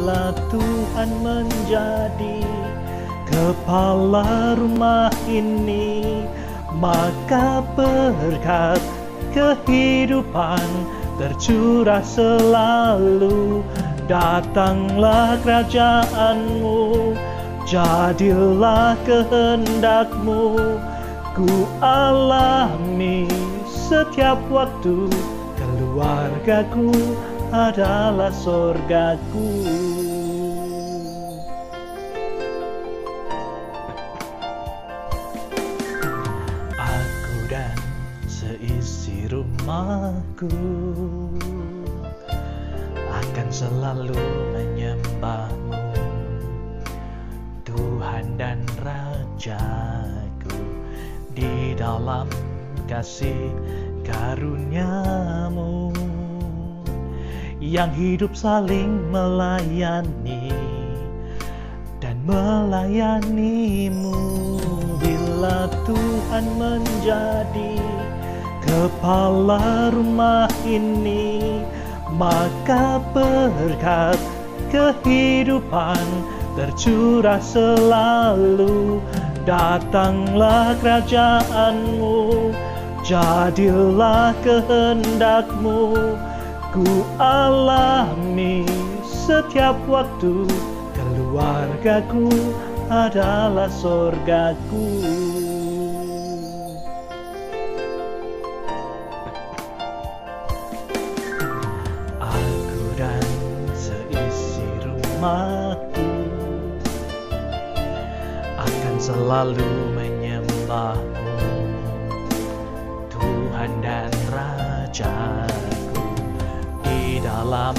Bila Tuhan menjadi kepala rumah ini, maka berkat kehidupan tercurah selalu. Datanglah kerajaanmu, jadilah kehendakmu, ku alami setiap waktu. Keluargaku adalah sorgaku. Aku dan seisi rumahku akan selalu menyembahmu, Tuhan dan Rajaku. Di dalam kasih karunia-Mu yang hidup saling melayani dan melayani-Mu. Bila Tuhan menjadi kepala rumah ini, maka berkat kehidupan tercurah selalu. Datanglah kerajaanmu, jadilah kehendakmu, ku alami setiap waktu. Keluargaku adalah sorgaku. Aku dan seisi rumahku akan selalu menyembahmu, Tuhan dan Rajaku. Di dalam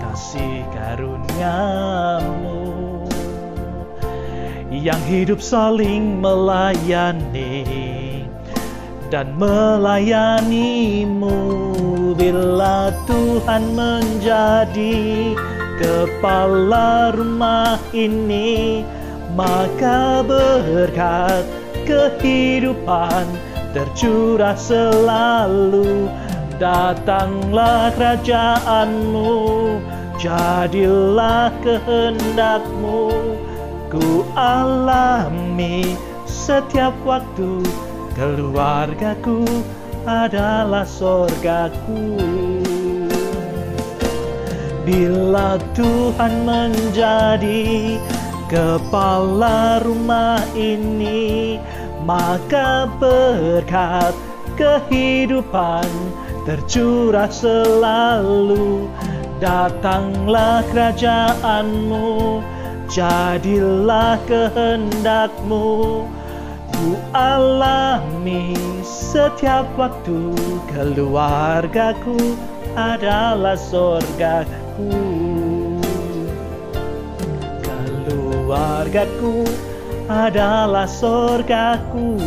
kasih karunia-Mu yang hidup saling melayani dan melayani-Mu. Bila Tuhan menjadi kepala rumah ini, maka berkat kehidupan tercurah selalu. Datanglah kerajaan-Mu, jadilah kehendak-Mu, ku alami setiap waktu. Keluargaku adalah sorgaku. Bila Tuhan menjadi kepala rumah ini, maka berkat kehidupan tercurah selalu. Datanglah kerajaan-Mu, jadilah kehendak-Mu, ku alami setiap waktu. Keluargaku adalah sorgaku. Keluargaku adalah sorgaku.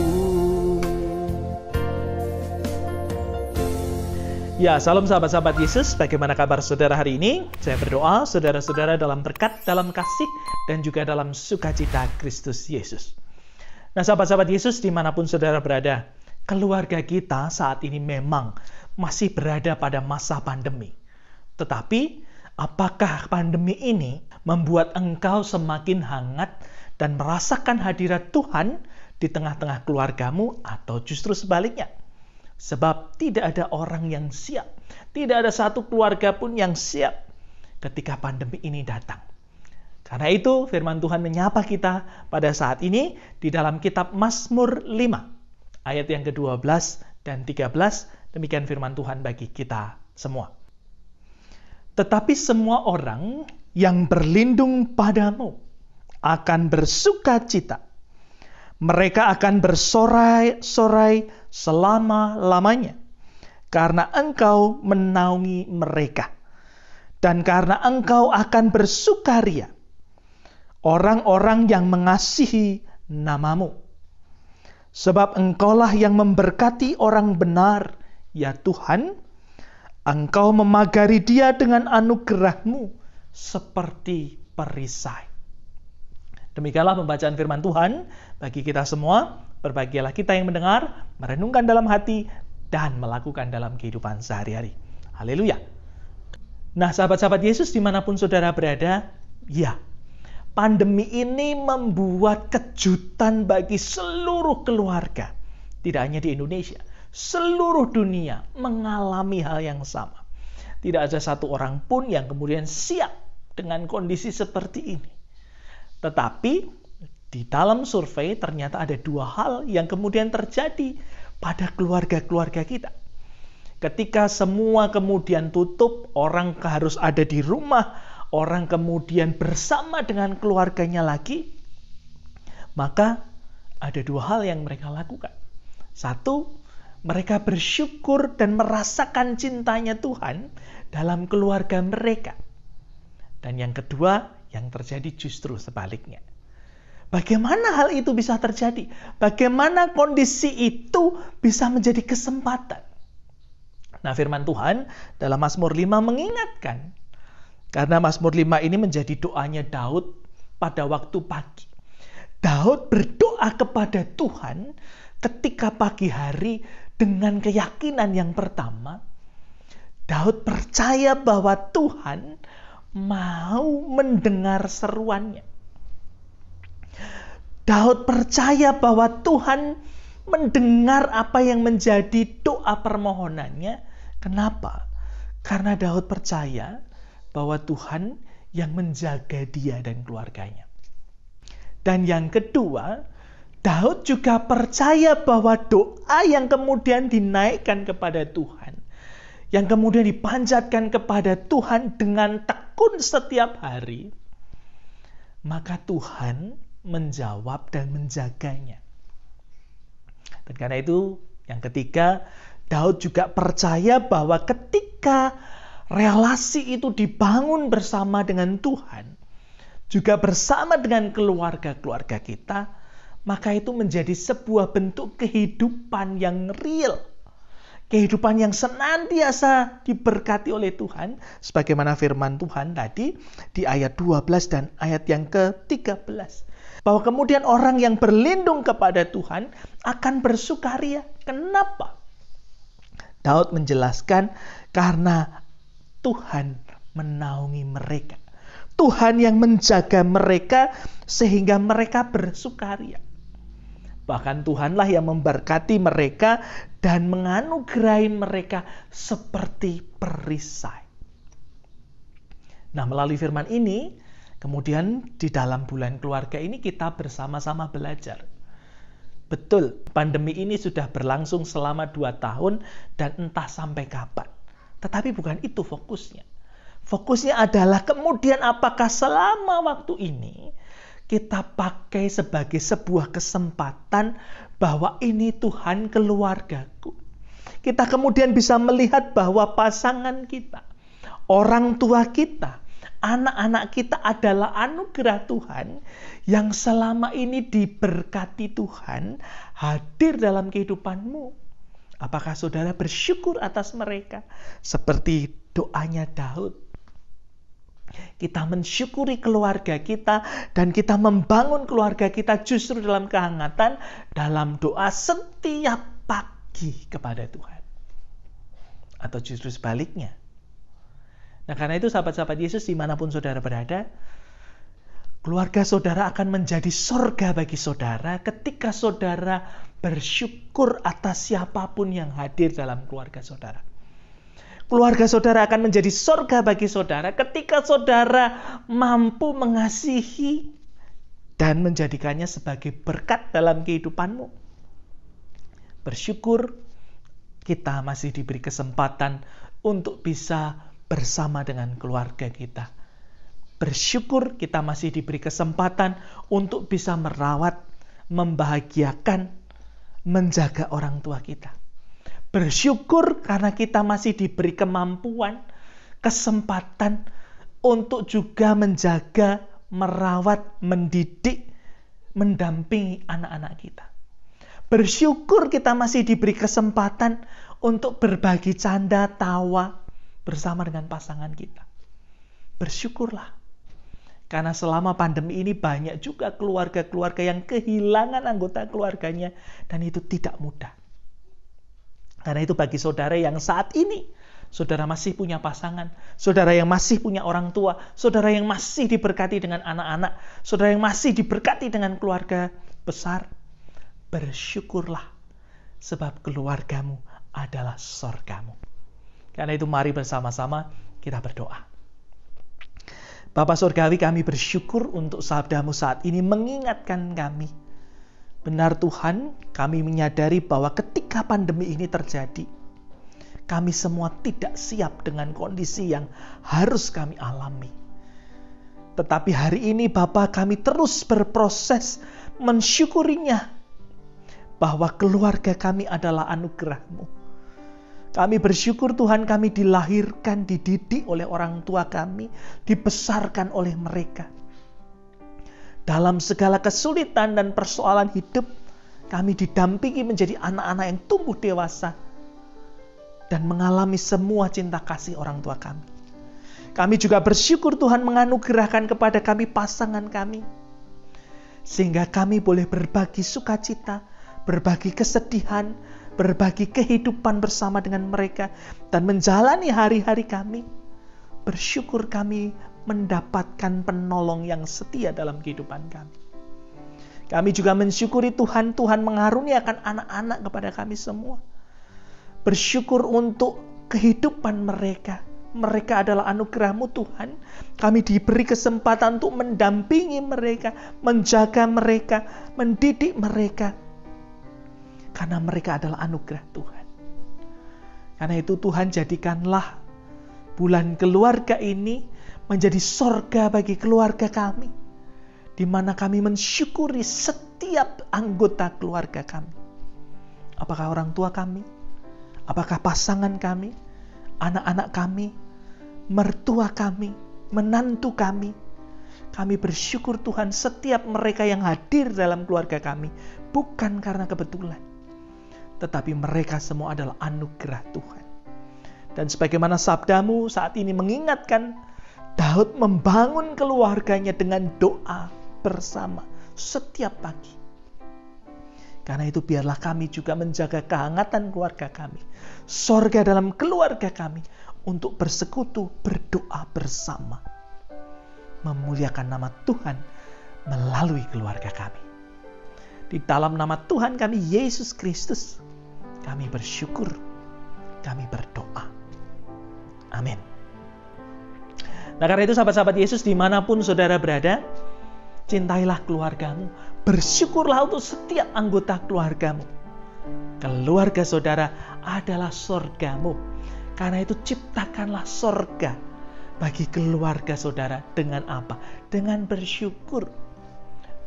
Ya, salam sahabat-sahabat Yesus. Bagaimana kabar saudara hari ini? Saya berdoa saudara-saudara dalam berkat, dalam kasih, dan juga dalam sukacita Kristus Yesus. Nah, sahabat-sahabat Yesus dimanapun saudara berada, keluarga kita saat ini memang masih berada pada masa pandemi. Tetapi, apakah pandemi ini membuat engkau semakin hangat dan merasakan hadirat Tuhan di tengah-tengah keluargamu, atau justru sebaliknya? Sebab tidak ada orang yang siap, tidak ada satu keluarga pun yang siap ketika pandemi ini datang. Karena itu firman Tuhan menyapa kita pada saat ini di dalam kitab Mazmur 5, ayat yang ke-12 dan 13, demikian firman Tuhan bagi kita semua. Tetapi semua orang yang berlindung padamu akan bersukacita. Mereka akan bersorai-sorai selama-lamanya, karena Engkau menaungi mereka, dan karena Engkau akan bersukaria orang-orang yang mengasihi nama-Mu. Sebab Engkaulah yang memberkati orang benar, ya Tuhan. Engkau memagari dia dengan anugerah-Mu seperti perisai. Demikianlah pembacaan firman Tuhan bagi kita semua. Berbahagialah kita yang mendengar, merenungkan dalam hati, dan melakukan dalam kehidupan sehari-hari. Haleluya. Nah, sahabat-sahabat Yesus dimanapun saudara berada, Ya, pandemi ini membuat kejutan bagi seluruh keluarga. Tidak hanya di Indonesia, seluruh dunia mengalami hal yang sama. Tidak ada satu orang pun yang kemudian siap dengan kondisi seperti ini. Tetapi di dalam survei ternyata ada dua hal yang kemudian terjadi pada keluarga-keluarga kita. Ketika semua kemudian tutup, orang harus ada di rumah, orang kemudian bersama dengan keluarganya lagi, maka ada dua hal yang mereka lakukan. Satu, mereka bersyukur dan merasakan cintanya Tuhan dalam keluarga mereka. Dan yang kedua, yang terjadi justru sebaliknya. Bagaimana hal itu bisa terjadi? Bagaimana kondisi itu bisa menjadi kesempatan? Nah, firman Tuhan dalam Mazmur 5 mengingatkan. Karena Mazmur 5 ini menjadi doanya Daud pada waktu pagi. Daud berdoa kepada Tuhan ketika pagi hari dengan keyakinan yang pertama. Daud percaya bahwa Tuhan mau mendengar seruannya. Daud percaya bahwa Tuhan mendengar apa yang menjadi doa permohonannya. Kenapa? Karena Daud percaya bahwa Tuhan yang menjaga dia dan keluarganya. Dan yang kedua, Daud juga percaya bahwa doa yang kemudian dinaikkan kepada Tuhan, yang kemudian dipanjatkan kepada Tuhan dengan tekun setiap hari, maka Tuhan menjawab dan menjaganya. Dan karena itu, yang ketiga, Daud juga percaya bahwa ketika relasi itu dibangun bersama dengan Tuhan, juga bersama dengan keluarga-keluarga kita, maka itu menjadi sebuah bentuk kehidupan yang real. Kehidupan yang senantiasa diberkati oleh Tuhan, sebagaimana firman Tuhan tadi di ayat 12 dan ayat yang ke-13. Bahwa kemudian orang yang berlindung kepada Tuhan akan bersukaria. Kenapa? Daud menjelaskan karena Tuhan menaungi mereka. Tuhan yang menjaga mereka sehingga mereka bersukaria. Bahkan Tuhanlah yang memberkati mereka dan menganugerahi mereka seperti perisai. Nah, melalui firman ini, kemudian di dalam bulan keluarga ini kita bersama-sama belajar. Betul, pandemi ini sudah berlangsung selama 2 tahun dan entah sampai kapan. Tetapi bukan itu fokusnya. Fokusnya adalah kemudian apakah selama waktu ini kita pakai sebagai sebuah kesempatan bahwa ini Tuhan keluargaku. Kita kemudian bisa melihat bahwa pasangan kita, orang tua kita, anak-anak kita adalah anugerah Tuhan yang selama ini diberkati Tuhan hadir dalam kehidupanmu. Apakah saudara bersyukur atas mereka? Seperti doanya Daud. Kita mensyukuri keluarga kita dan kita membangun keluarga kita justru dalam kehangatan, dalam doa setiap pagi kepada Tuhan. Atau justru sebaliknya. Nah, karena itu sahabat-sahabat Yesus dimanapun saudara berada, keluarga saudara akan menjadi sorga bagi saudara ketika saudara bersyukur atas siapapun yang hadir dalam keluarga saudara. Keluarga saudara akan menjadi sorga bagi saudara ketika saudara mampu mengasihi dan menjadikannya sebagai berkat dalam kehidupanmu. Bersyukur kita masih diberi kesempatan untuk bisa bersama dengan keluarga kita. Bersyukur kita masih diberi kesempatan untuk bisa merawat, membahagiakan, menjaga orang tua kita. Bersyukur karena kita masih diberi kemampuan, kesempatan untuk juga menjaga, merawat, mendidik, mendampingi anak-anak kita. Bersyukur kita masih diberi kesempatan untuk berbagi canda, tawa bersama dengan pasangan kita. Bersyukurlah. Karena selama pandemi ini banyak juga keluarga-keluarga yang kehilangan anggota keluarganya dan itu tidak mudah. Karena itu bagi saudara yang saat ini saudara masih punya pasangan, saudara yang masih punya orang tua, saudara yang masih diberkati dengan anak-anak, saudara yang masih diberkati dengan keluarga besar, bersyukurlah, sebab keluargamu adalah sorgamu. Karena itu mari bersama-sama kita berdoa. Bapa Surgawi, kami bersyukur untuk sabdamu saat ini mengingatkan kami. Benar Tuhan, kami menyadari bahwa ketika pandemi ini terjadi, kami semua tidak siap dengan kondisi yang harus kami alami. Tetapi hari ini Bapa, kami terus berproses mensyukurinya, bahwa keluarga kami adalah anugerah-Mu. Kami bersyukur Tuhan, kami dilahirkan, dididik oleh orang tua kami, dibesarkan oleh mereka. Dalam segala kesulitan dan persoalan hidup, kami didampingi menjadi anak-anak yang tumbuh dewasa dan mengalami semua cinta kasih orang tua kami. Kami juga bersyukur Tuhan menganugerahkan kepada kami pasangan kami, sehingga kami boleh berbagi sukacita, berbagi kesedihan, berbagi kehidupan bersama dengan mereka, dan menjalani hari-hari kami. Bersyukur kami mendapatkan penolong yang setia dalam kehidupan kami. Kami juga mensyukuri Tuhan mengaruniakan anak-anak kepada kami semua. Bersyukur untuk kehidupan mereka. Mereka adalah anugerah-Mu Tuhan. Kami diberi kesempatan untuk mendampingi mereka, menjaga mereka, mendidik mereka. Karena mereka adalah anugerah Tuhan. Karena itu Tuhan, jadikanlah bulan keluarga ini menjadi sorga bagi keluarga kami, di mana kami mensyukuri setiap anggota keluarga kami. Apakah orang tua kami, apakah pasangan kami, anak-anak kami, mertua kami, menantu kami. Kami bersyukur Tuhan setiap mereka yang hadir dalam keluarga kami, bukan karena kebetulan, tetapi mereka semua adalah anugerah Tuhan. Dan sebagaimana sabdamu saat ini mengingatkan, Daud membangun keluarganya dengan doa bersama setiap pagi. Karena itu biarlah kami juga menjaga kehangatan keluarga kami, sorga dalam keluarga kami, untuk bersekutu, berdoa bersama, memuliakan nama Tuhan melalui keluarga kami. Di dalam nama Tuhan kami, Yesus Kristus, kami bersyukur, kami berdoa. Amin. Nah, karena itu sahabat-sahabat Yesus, dimanapun saudara berada, cintailah keluargamu, bersyukurlah untuk setiap anggota keluargamu. Keluarga saudara adalah sorgamu. Karena itu ciptakanlah sorga bagi keluarga saudara dengan apa? Dengan bersyukur.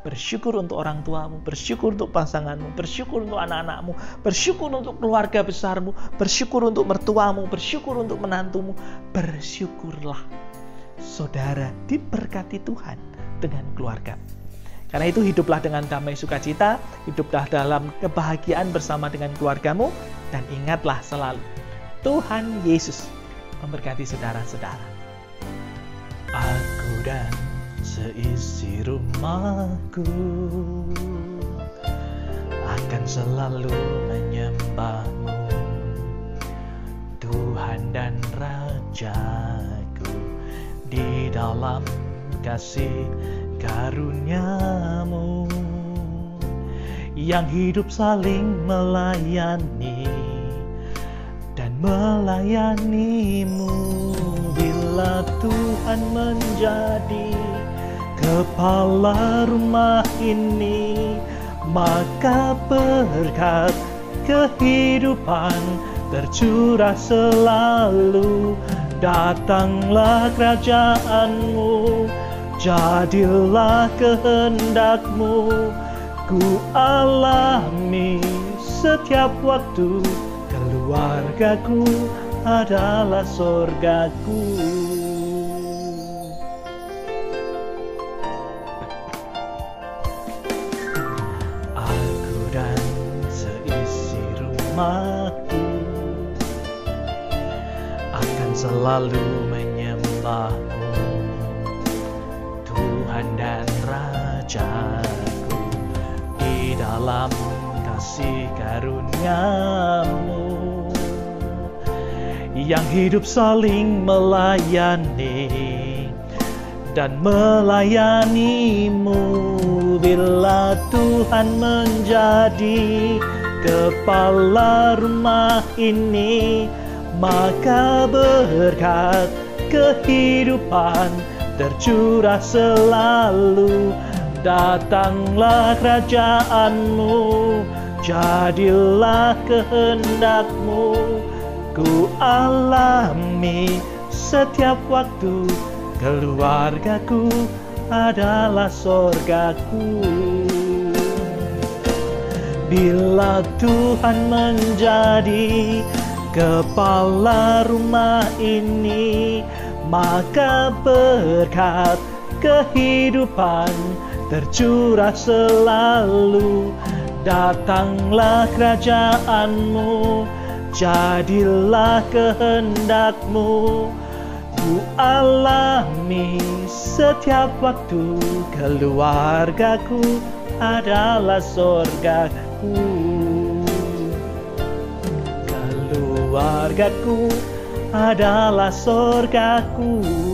Bersyukur untuk orang tuamu, bersyukur untuk pasanganmu, bersyukur untuk anak-anakmu, bersyukur untuk keluarga besarmu, bersyukur untuk mertuamu, bersyukur untuk menantumu. Bersyukurlah. Saudara diberkati Tuhan dengan keluarga. Karena itu hiduplah dengan damai sukacita, hiduplah dalam kebahagiaan bersama dengan keluargamu, dan ingatlah selalu, Tuhan Yesus memberkati saudara-saudara. Aku dan seisi rumahku akan selalu menyembah-Mu, Tuhan dan Rajaku. Di dalam kasih karunia-Mu yang hidup saling melayani dan melayani-Mu. Bila Tuhan menjadi kepala rumah ini, maka berkat kehidupan tercurah selalu. Datanglah kerajaan-Mu, jadilah kehendak-Mu, ku alami setiap waktu. Keluargaku adalah sorgaku. Aku dan seisi rumahku akan selalu menyembah-Mu, Tuhan dan Rajaku. Di dalam kasih karunia-Mu yang hidup saling melayani dan melayanimu. Bila Tuhan menjadi kepala rumah ini, maka berkat kehidupan tercurah selalu. Datanglah kerajaanmu, jadilah kehendakmu, ku alami setiap waktu. Keluargaku adalah sorgaku. Bila Tuhan menjadi kepala rumah ini, maka berkat kehidupan tercurah selalu. Datanglah kerajaanmu, jadilah kehendakmu, ku alami setiap waktu. Keluargaku adalah sorgaku. Keluargaku adalah sorgaku.